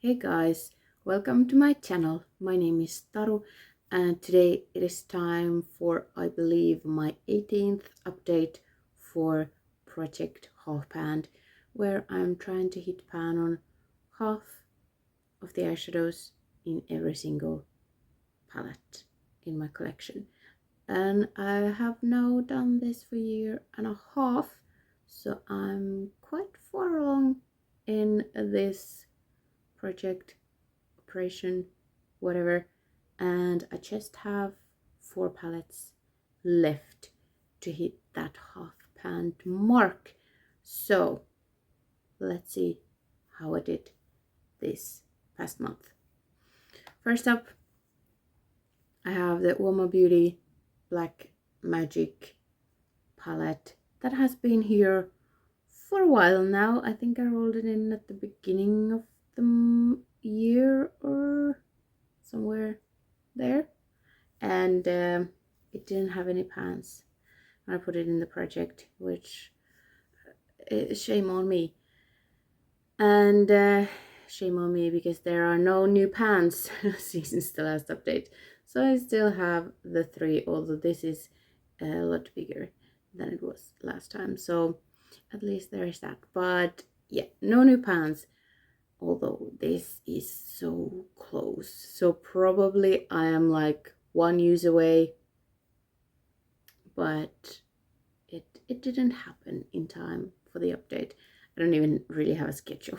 Hey guys, welcome to my channel. My name is Taru and today it is time for, I believe, my 18th update for Project Half Pan, where I'm trying to hit pan on half of the eyeshadows in every single palette in my collection. And I have now done this for a year and a half, so I'm quite far along in this project, operation, whatever, and I just have 4 palettes left to hit that half pan mark. So let's see how I did this past month. First up, I have the Uomo Beauty Black Magic palette that has been here for a while now. I think I rolled it in at the beginning of the year or somewhere there, and it didn't have any pans when I put it in the project, which shame on me. And shame on me because there are no new pans since the last update. So I still have the 3, although this is a lot bigger than it was last time. So at least there is that. But yeah, no new pans. Although this is so close. So probably I am like 1 use away. But it didn't happen in time for the update. I don't even really have a schedule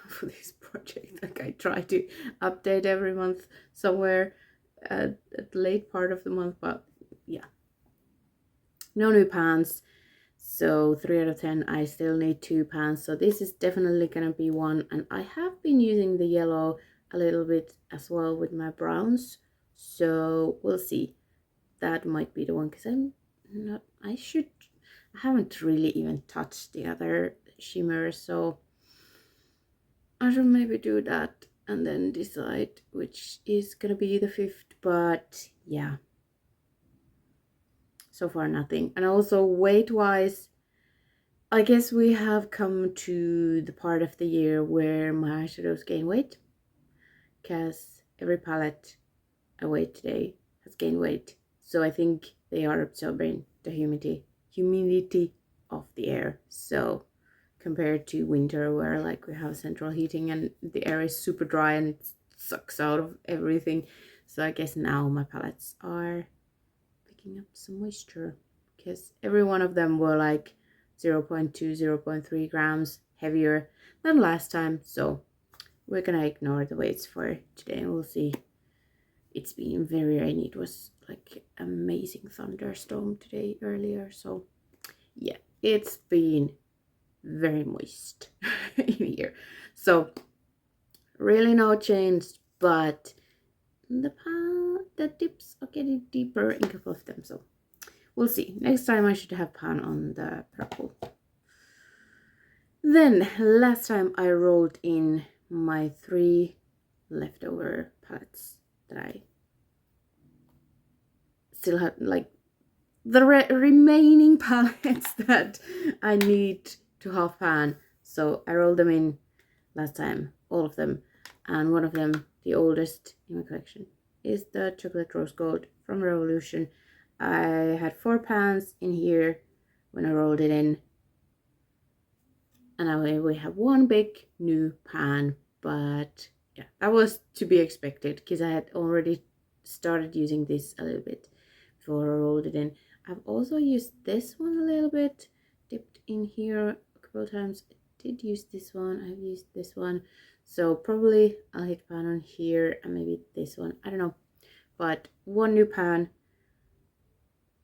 for this project. Like I try to update every month somewhere at the late part of the month, but yeah, no new pans. So 3 out of 10. I still need 2 pans, so this is definitely gonna be one. And I have been using the yellow a little bit as well with my browns, so we'll see. That might be the one, because I haven't really even touched the other shimmer, so I should maybe do that and then decide which is gonna be the 5th. But yeah, so far nothing. And also weight wise, I guess we have come to the part of the year where my eyeshadows gain weight, because every palette I weighed today has gained weight. So I think they are absorbing the humidity of the air. So compared to winter, where like we have central heating and the air is super dry and it sucks out of everything. So I guess now my palettes are picking up some moisture, because every one of them were like 0.2, 0.3 grams heavier than last time. So we're gonna ignore the weights for today and we'll see. It's been very rainy. It was like amazing thunderstorm today earlier, so yeah, it's been very moist in here. So really no change, but the dips are getting deeper in a couple of them, so we'll see. Next time I should have pan on the purple. Then last time I rolled in my 3 leftover palettes that I still had, like the remaining palettes that I need to half pan. So I rolled them in last time, all of them, and one of them, the oldest in my collection, is the chocolate rose gold from Revolution. I had 4 pans in here when I rolled it in, and I we have 1 big new pan. But yeah, that was to be expected because I had already started using this a little bit before I rolled it in. I've also used this one a little bit, dipped in here a couple of times. I did use this one, I've used this one, so probably I'll hit pan on here and maybe this one, I don't know. But 1 new pan.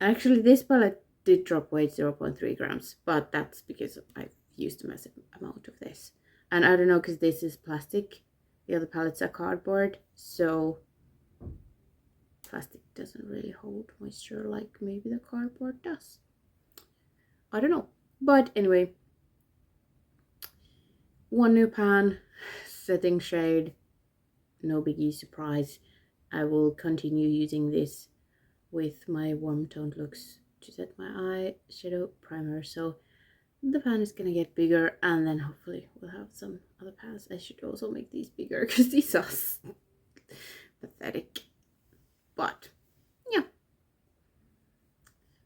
Actually, this palette did drop weight 0.3 grams, but that's because I've used a massive amount of this. And I don't know, because this is plastic, the other palettes are cardboard, so plastic doesn't really hold moisture like maybe the cardboard does. I don't know. But anyway, 1 new pan, setting shade, no biggie, surprise. I will continue using this with my warm toned looks to set my eye shadow primer. So the pan is gonna get bigger, and then hopefully we'll have some other pans. I should also make these bigger because these are pathetic. But yeah,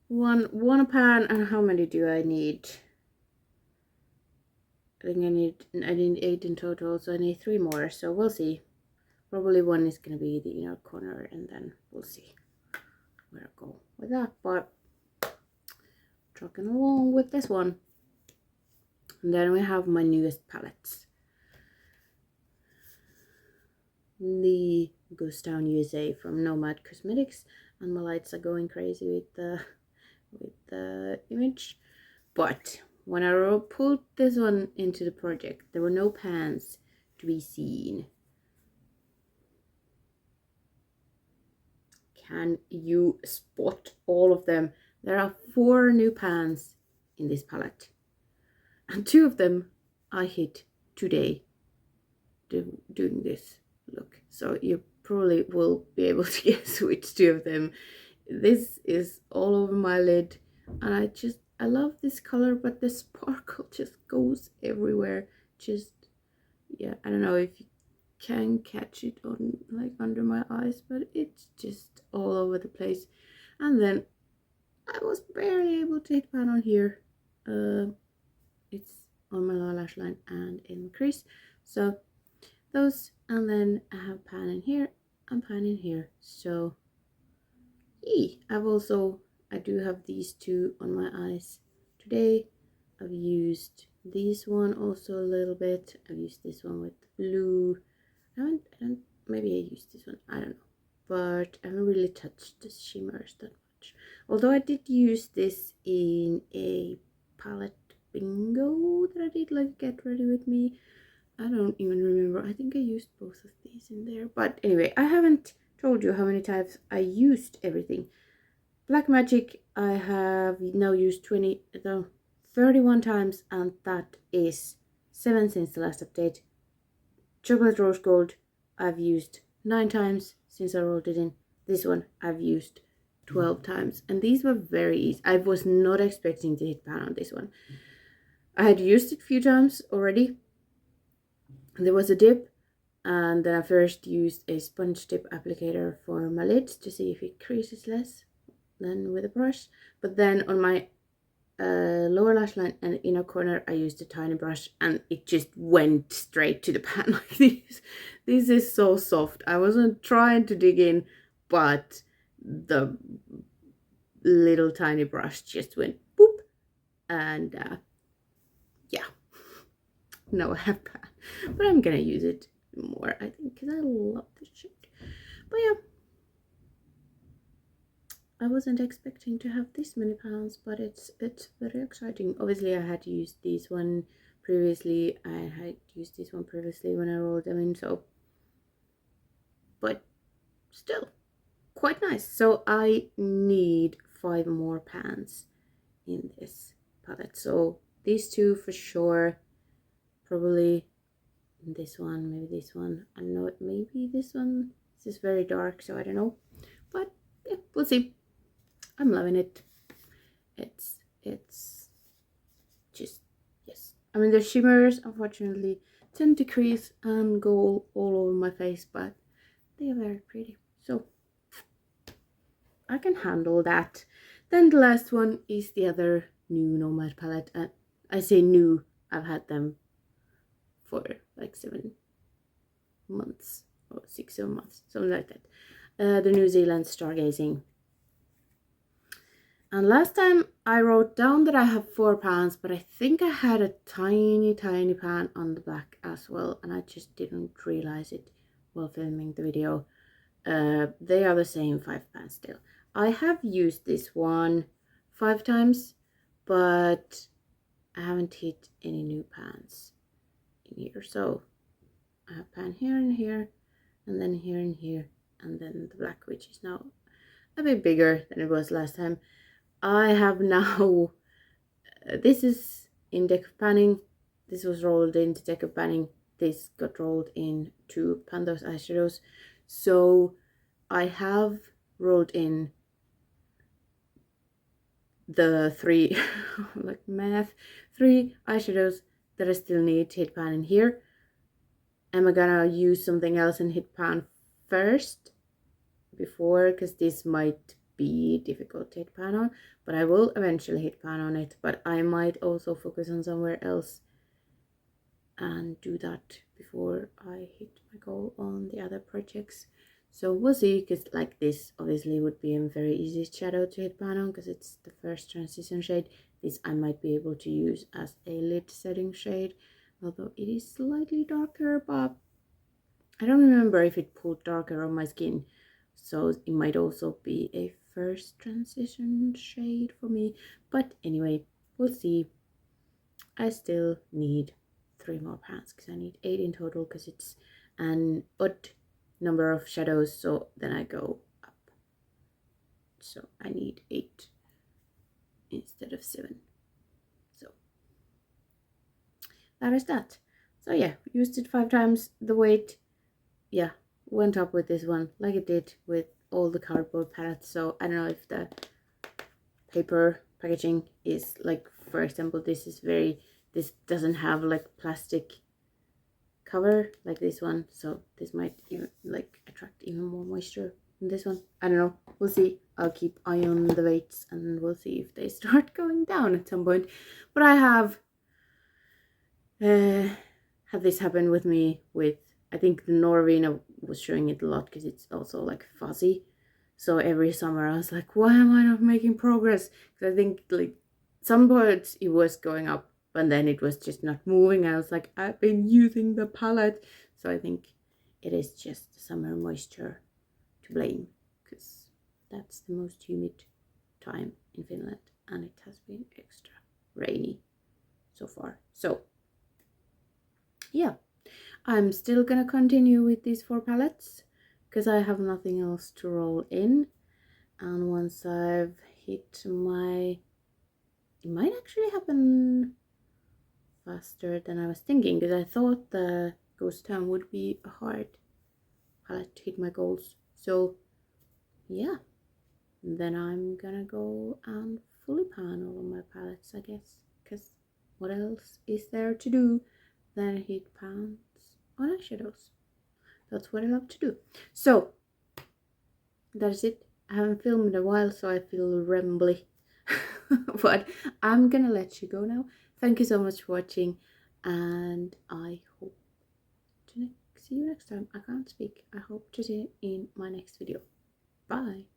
one pan. And how many do I need? I think I need 8 in total, so I need 3 more. So we'll see. Probably one is gonna be the inner corner, and then we'll see where I go with that. But trucking along with this one. And then we have my newest palettes. The Gooton USA from Nomad Cosmetics, and my lights are going crazy with the image. But when I pulled this one into the project, there were no pans to be seen. Can you spot all of them? There are 4 new pans in this palette, and 2 of them I hit today doing this look. So you probably will be able to guess which 2 of them. This is all over my lid, and I love this color, but the sparkle just goes everywhere. Just, yeah, I don't know if you can catch it on like under my eyes, but it's just all over the place. And then I was barely able to hit pan on here. It's on my lower lash line and in the crease. So those, and then I have pan in here and pan in here. So I do have these 2 on my eyes today. I've used this one also a little bit. I've used this one with blue. Maybe I used this one, I don't know, but I haven't really touched the shimmers that much. Although I did use this in a palette bingo that I did, like Get Ready With Me. I don't even remember. I think I used both of these in there. But anyway, I haven't told you how many times I used everything. Black Magic I have now used 31 times, and that is 7 since the last update. Chocolate Rose Gold I've used 9 times since I rolled it in. This one I've used 12 times, and these were very easy. I was not expecting to hit pan on this one. I had used it a few times already. There was a dip, and then I first used a sponge tip applicator for my lids to see if it creases less than with a brush. But then on my lower lash line and inner corner I used a tiny brush, and it just went straight to the pan like this. This is so soft. I wasn't trying to dig in, but the little tiny brush just went boop, and yeah, now I have pan. But I'm gonna use it more, I think, because I love this shade. But yeah, I wasn't expecting to have this many pans, but it's very exciting. Obviously I had used this one previously. I had used this one previously when I rolled them in, so, but still quite nice. So I need 5 more pans in this palette. So these 2 for sure, probably this one, maybe this one. I don't know, maybe this one. This is very dark, so I don't know, but yeah, we'll see. I'm loving it. It's just, yes. I mean, the shimmers unfortunately tend to crease and go all over my face, but they are very pretty, so I can handle that. Then the last one is the other new Nomad palette, and I say new, I've had them for like 7 months or 6 months, something like that. The New Zealand Stargazing. And last time I wrote down that I have 4 pans, but I think I had a tiny pan on the back as well, and I just didn't realize it while filming the video. They are the same 5 pans still. I have used this one 5 times, but I haven't hit any new pans in here. So I have pan here and here, and then here and here, and then the black, which is now a bit bigger than it was last time. I have now, this is in deck of panning. This was rolled into deck of panning. This got rolled into Pando's eyeshadows. So I have rolled in the 3, like math, 3 eyeshadows that I still need to hit pan in here. Am I gonna use something else and hit pan first before, because this might be difficult to hit pan on, but I will eventually hit pan on it. But I might also focus on somewhere else and do that before I hit my goal on the other projects. So we'll see, because like this obviously would be a very easy shadow to hit pan on because it's the first transition shade. This I might be able to use as a lid setting shade, although it is slightly darker, but I don't remember if it pulled darker on my skin, so it might also be a first transition shade for me. But anyway, we'll see. I still need 3 more pans because I need 8 in total, because it's an odd number of shadows, so then I go up. So I need 8 instead of 7. So that is that. So yeah, used it 5 times. The weight, yeah, went up with this one like it did with all the cardboard palettes. So I don't know if the paper packaging is like, for example, this doesn't have like plastic cover like this one, so this might even like attract even more moisture than this one. I don't know, we'll see. I'll keep eye on the weights and we'll see if they start going down at some point. But I have had this happen with me with, I think the Norvina was showing it a lot because it's also like fuzzy. So every summer I was like, why am I not making progress? Because I think like some parts it was going up, but then it was just not moving. I was like, I've been using the palette. So I think it is just the summer moisture to blame, because that's the most humid time in Finland and it has been extra rainy so far. So yeah, I'm still gonna continue with these 4 palettes because I have nothing else to roll in. And once I've hit my, it might actually happen faster than I was thinking, because I thought the Ghost Town would be a hard palette to hit my goals. So yeah, then I'm gonna go and fully pan all of my palettes, I guess, because what else is there to do than hit pans on eyeshadows? That's what I love to do. So that's it. I haven't filmed in a while, so I feel rambly. But I'm gonna let you go now. Thank you so much for watching, and I hope to see you next time. I can't speak. I hope to see you in my next video. Bye.